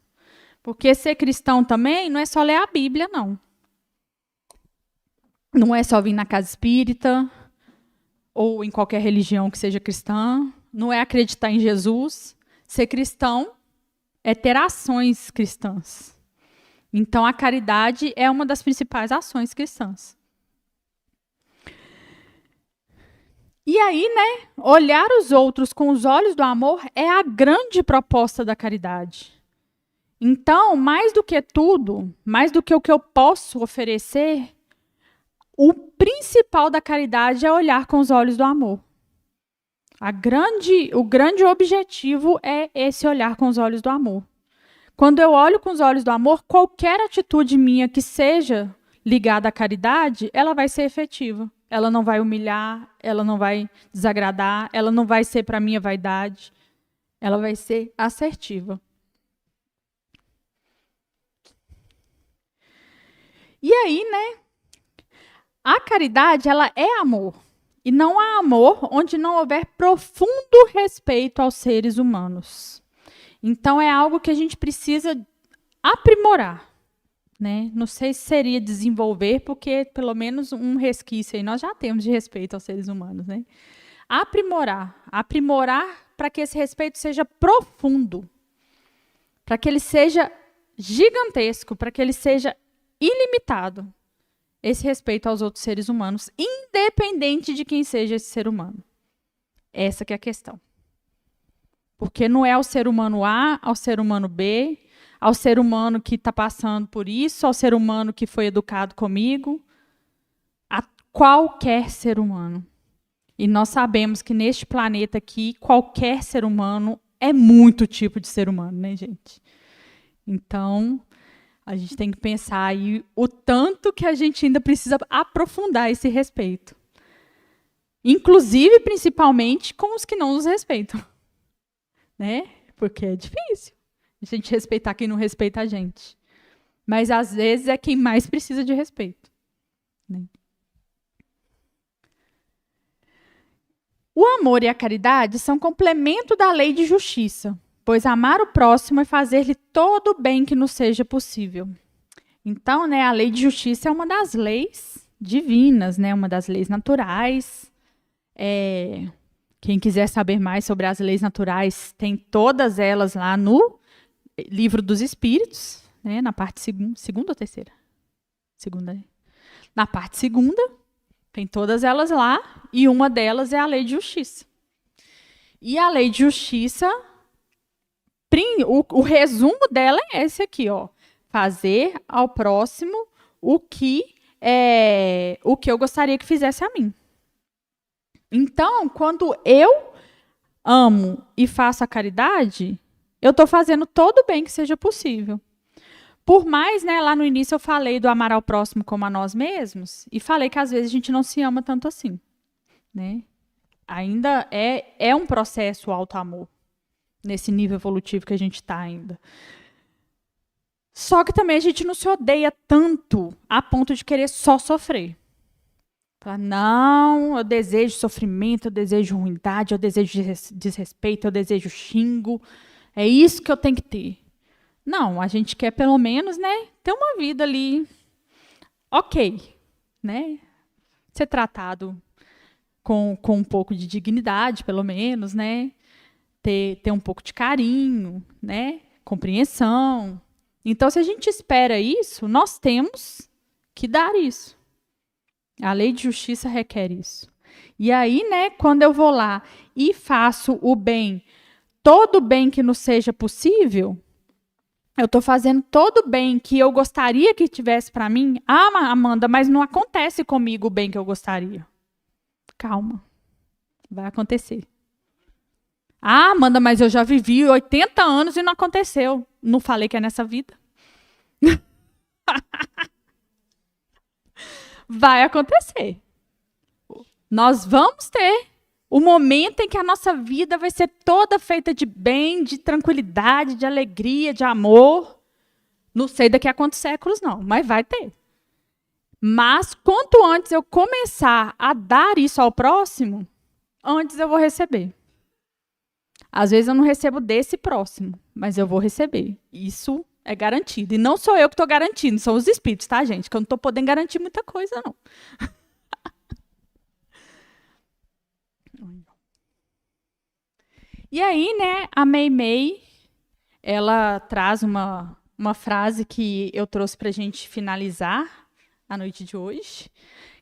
Porque ser cristão também não é só ler a Bíblia, não. Não é só vir na casa espírita, ou em qualquer religião que seja cristã. Não é acreditar em Jesus. Ser cristão é ter ações cristãs. Então, a caridade é uma das principais ações cristãs. E aí, né, olhar os outros com os olhos do amor é a grande proposta da caridade. Então, mais do que tudo, mais do que o que eu posso oferecer, o principal da caridade é olhar com os olhos do amor. O grande objetivo é esse olhar com os olhos do amor. Quando eu olho com os olhos do amor, qualquer atitude minha que seja ligada à caridade, ela vai ser efetiva. Ela não vai humilhar, ela não vai desagradar, ela não vai ser para minha vaidade. Ela vai ser assertiva. E aí, né? A caridade, ela é amor. E não há amor onde não houver profundo respeito aos seres humanos. Então, é algo que a gente precisa aprimorar. Né? Não sei se seria desenvolver, porque pelo menos um resquício aí nós já temos de respeito aos seres humanos. Né? Aprimorar para que esse respeito seja profundo, para que ele seja gigantesco, para que ele seja ilimitado. Esse respeito aos outros seres humanos, independente de quem seja esse ser humano. Essa que é a questão. Porque não é ao ser humano A, ao ser humano B, ao ser humano que está passando por isso, ao ser humano que foi educado comigo, a qualquer ser humano. E nós sabemos que neste planeta aqui, qualquer ser humano é muito tipo de ser humano, né, gente? Então, a gente tem que pensar aí o tanto que a gente ainda precisa aprofundar esse respeito. Inclusive, principalmente, com os que não nos respeitam. Né? Porque é difícil a gente respeitar quem não respeita a gente. Mas, às vezes, é quem mais precisa de respeito. Né? O amor e a caridade são complemento da lei de justiça, pois amar o próximo é fazer-lhe todo o bem que nos seja possível. Então, né, a lei de justiça é uma das leis divinas, né, uma das leis naturais. Quem quiser saber mais sobre as leis naturais, tem todas elas lá no Livro dos Espíritos, né, na parte segunda ou terceira? Segunda, né? Na parte segunda, Tem todas elas lá, e uma delas é a lei de justiça. E a lei de justiça, o resumo dela é esse aqui, ó. Fazer ao próximo o que eu gostaria que fizesse a mim. Então, quando eu amo e faço a caridade, eu estou fazendo todo o bem que seja possível. Por mais, né, lá no início eu falei do amar ao próximo como a nós mesmos, e falei que às vezes a gente não se ama tanto assim, né? Ainda é um processo o auto-amor, nesse nível evolutivo que a gente está ainda. Só que também a gente não se odeia tanto a ponto de querer só sofrer. Falar, não, eu desejo sofrimento, eu desejo ruindade, eu desejo desrespeito, eu desejo xingo. É isso que eu tenho que ter. Não, a gente quer pelo menos, né, ter uma vida ali ok, né? Ser tratado com um pouco de dignidade, pelo menos, né? Ter um pouco de carinho, né? Compreensão. Então, se a gente espera isso, nós temos que dar isso. A lei de justiça requer isso. E aí, né, quando eu vou lá e faço o bem, todo o bem que nos seja possível, eu estou fazendo todo o bem que eu gostaria que tivesse para mim. Ah, Amanda, mas não acontece comigo o bem que eu gostaria. Calma, vai acontecer. Ah, Amanda, mas eu já vivi 80 anos e não aconteceu. Não falei que é nessa vida? Vai acontecer. Nós vamos ter o momento em que a nossa vida vai ser toda feita de bem, de tranquilidade, de alegria, de amor. Não sei daqui a quantos séculos, não, mas vai ter. Mas quanto antes eu começar a dar isso ao próximo, antes eu vou receber. Às vezes eu não recebo desse próximo, mas eu vou receber. Isso é garantido. E não sou eu que estou garantindo, são os espíritos, tá, gente? Que eu não estou podendo garantir muita coisa, não. E aí, né, a Meimei, ela traz uma frase que eu trouxe para a gente finalizar a noite de hoje,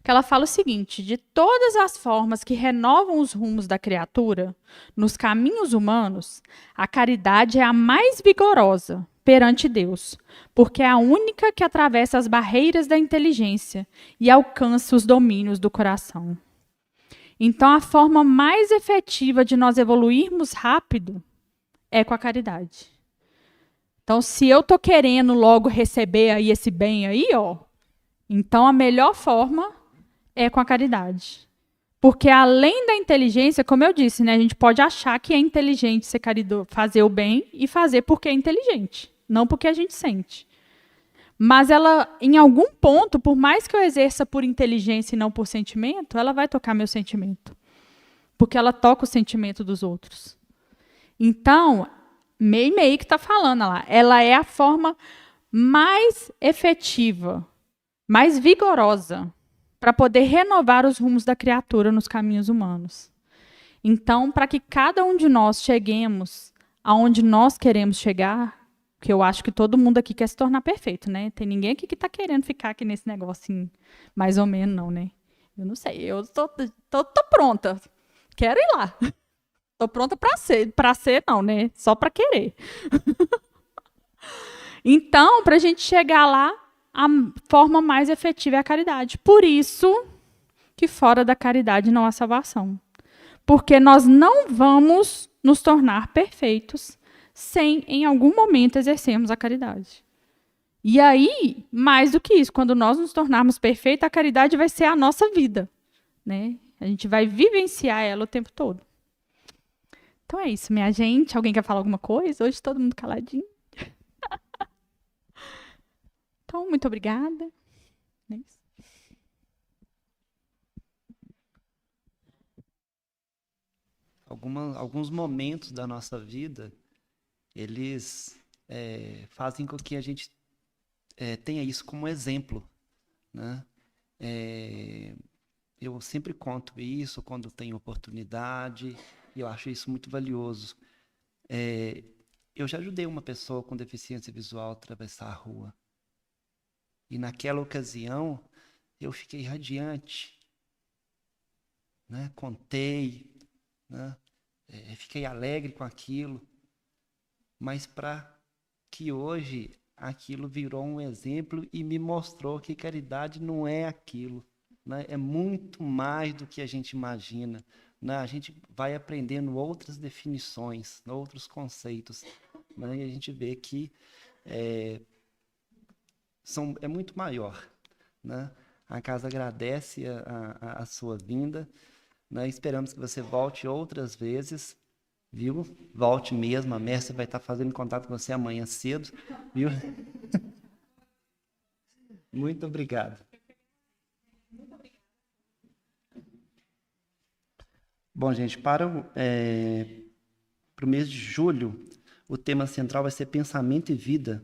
que ela fala o seguinte: de todas as formas que renovam os rumos da criatura, nos caminhos humanos, a caridade é a mais vigorosa perante Deus, porque é a única que atravessa as barreiras da inteligência e alcança os domínios do coração. Então, a forma mais efetiva de nós evoluirmos rápido é com a caridade. Então, se eu estou querendo logo receber aí esse bem aí, ó, então a melhor forma é com a caridade. Porque além da inteligência, como eu disse, né, a gente pode achar que é inteligente ser caridoso, fazer o bem e fazer porque é inteligente, não porque a gente sente. Mas ela, em algum ponto, por mais que eu exerça por inteligência e não por sentimento, ela vai tocar meu sentimento. Porque ela toca o sentimento dos outros. Então, Meimei que está falando lá, ela é a forma mais efetiva, mais vigorosa, para poder renovar os rumos da criatura nos caminhos humanos. Então, para que cada um de nós cheguemos aonde nós queremos chegar, que eu acho que todo mundo aqui quer se tornar perfeito, né? Tem ninguém aqui que está querendo ficar aqui nesse negocinho, mais ou menos, não, né? Eu não sei, eu tô pronta. Quero ir lá. Tô pronta para ser não, né? Só para querer. Então, para a gente chegar lá, a forma mais efetiva é a caridade. Por isso que fora da caridade não há salvação. Porque nós não vamos nos tornar perfeitos sem, em algum momento, exercermos a caridade. E aí, mais do que isso, quando nós nos tornarmos perfeitos, a caridade vai ser a nossa vida, né? A gente vai vivenciar ela o tempo todo. Então é isso, minha gente. Alguém quer falar alguma coisa? Hoje todo mundo caladinho. Então, muito obrigada. É isso. Alguns momentos da nossa vida, eles fazem com que a gente tenha isso como exemplo, né? Eu sempre conto isso quando tenho oportunidade, e eu acho isso muito valioso. Eu já ajudei uma pessoa com deficiência visual a atravessar a rua. E naquela ocasião, eu fiquei radiante, né? Contei, né? Fiquei alegre com aquilo, mas para que hoje aquilo virou um exemplo e me mostrou que caridade não é aquilo, né? É muito mais do que a gente imagina, né? A gente vai aprendendo outras definições, outros conceitos, né? E a gente vê que é muito maior, né? A casa agradece a sua vinda, né? Esperamos que você volte outras vezes, viu? Volte mesmo, a Mércia vai estar fazendo contato com você amanhã cedo, viu? Muito obrigado. Bom, gente, para o mês de julho, o tema central vai ser pensamento e vida.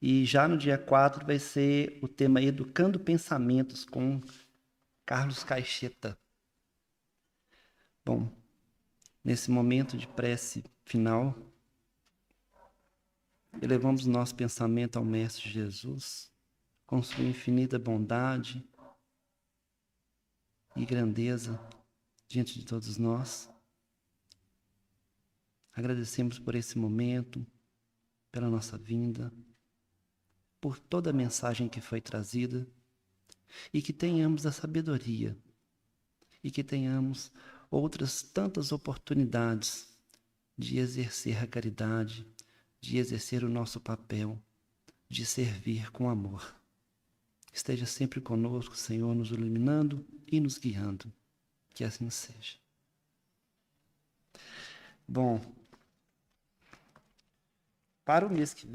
E já no dia 4 vai ser o tema Educando Pensamentos com Carlos Caixeta. Bom, nesse momento de prece final, elevamos nosso pensamento ao Mestre Jesus, com sua infinita bondade e grandeza diante de todos nós. Agradecemos por esse momento, pela nossa vinda, por toda a mensagem que foi trazida, e que tenhamos a sabedoria, e que tenhamos outras tantas oportunidades de exercer a caridade, de exercer o nosso papel, de servir com amor. Esteja sempre conosco, Senhor, nos iluminando e nos guiando. Que assim seja. Bom, para o mês que vem,